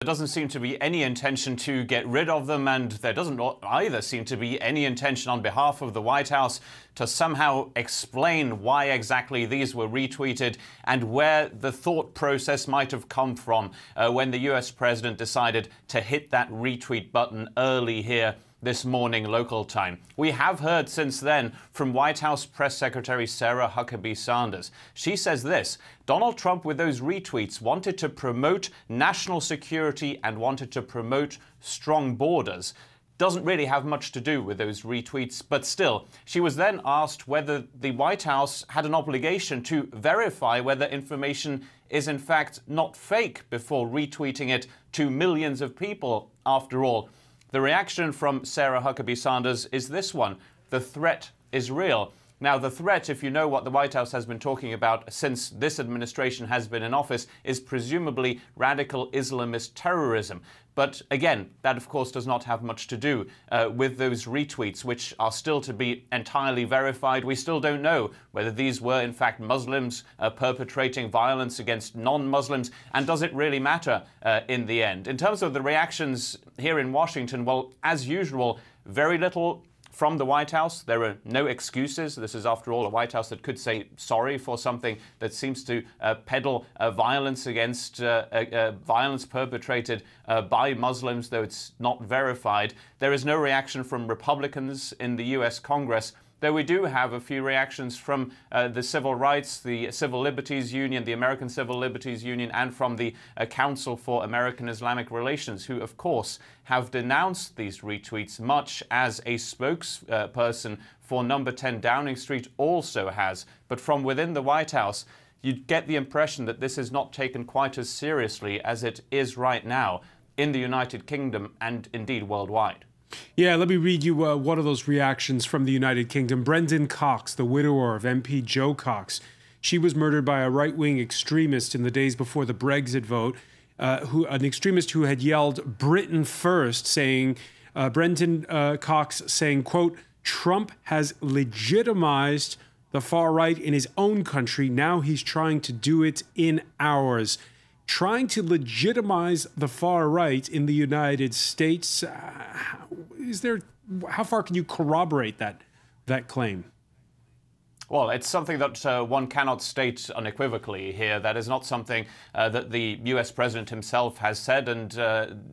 There doesn't seem to be any intention to get rid of them, and there doesn't either seem to be any intention on behalf of the White House to somehow explain why exactly these were retweeted and where the thought process might have come from when the US president decided to hit that retweet button early here this morning local time. We have heard since then from White House Press Secretary Sarah Huckabee Sanders. She says this: Donald Trump, with those retweets, wanted to promote national security and wanted to promote strong borders. Doesn't really have much to do with those retweets, but still. She was then asked whether the White House had an obligation to verify whether information is in fact not fake before retweeting it to millions of people after all. The reaction from Sarah Huckabee Sanders is this one: the threat is real. Now, the threat, if you know what the White House has been talking about since this administration has been in office, is presumably radical Islamist terrorism. But again, that of course does not have much to do with those retweets, which are still to be entirely verified. We still don't know whether these were in fact Muslims perpetrating violence against non-Muslims, and does it really matter in the end? In terms of the reactions here in Washington, well, as usual, very little from the White House. There are no excuses. This is, after all, a White House that could say sorry for something that seems to peddle violence against violence perpetrated by Muslims, though it's not verified. There is no reaction from Republicans in the US Congress, though we do have a few reactions from the Civil Rights, the Civil Liberties Union, the American Civil Liberties Union, and from the Council for American Islamic Relations, who, of course, have denounced these retweets, much as a spokesperson for number 10 Downing Street also has. But from within the White House, you get the impression that this is not taken quite as seriously as it is right now in the United Kingdom and indeed worldwide. Yeah, let me read you one of those reactions from the United Kingdom. Brendan Cox, the widower of MP Joe Cox. She was murdered by a right-wing extremist in the days before the Brexit vote, an extremist who had yelled "Britain first," saying, Brendan Cox saying, quote, "Trump has legitimized the far right in his own country. Now he's trying to do it in ours." Trying to legitimize the far right in the United States. How far can you corroborate that claim? Well, it's something that one cannot state unequivocally here. That is not something that the US president himself has said, and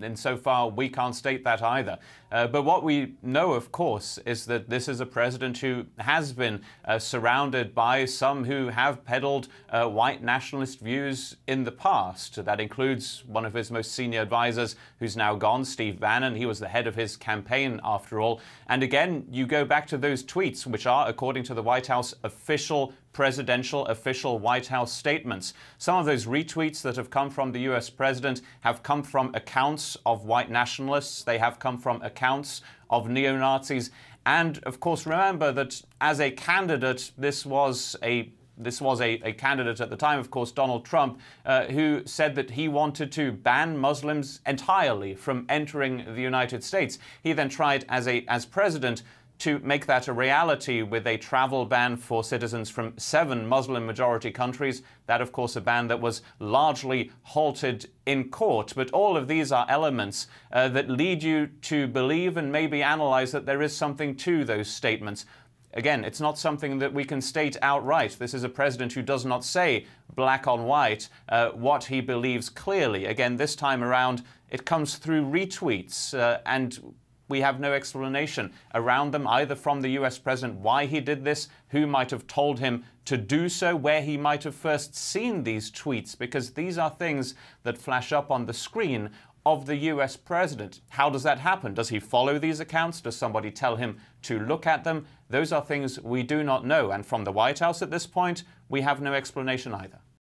insofar we can't state that either. But what we know, of course, is that this is a president who has been surrounded by some who have peddled white nationalist views in the past. That includes one of his most senior advisors, who's now gone, Steve Bannon. He was the head of his campaign, after all. And again, you go back to those tweets, which are, according to the White House, official presidential, official White House statements. Some of those retweets that have come from the US president have come from accounts of white nationalists. They have come from accounts of neo-Nazis. And of course, remember that as a candidate, this was a candidate at the time, of course, Donald Trump, who said that he wanted to ban Muslims entirely from entering the United States. He then tried as president to make that a reality with a travel ban for citizens from 7 Muslim-majority countries. That, of course, a ban that was largely halted in court. But all of these are elements that lead you to believe and maybe analyze that there is something to those statements. Again, it's not something that we can state outright. This is a president who does not say black on white what he believes clearly. Again, this time around, it comes through retweets, and we have no explanation around them, either from the US president why he did this, who might have told him to do so, where he might have first seen these tweets, because these are things that flash up on the screen of the US president. How does that happen? Does he follow these accounts? Does somebody tell him to look at them? Those are things we do not know. And from the White House at this point, we have no explanation either.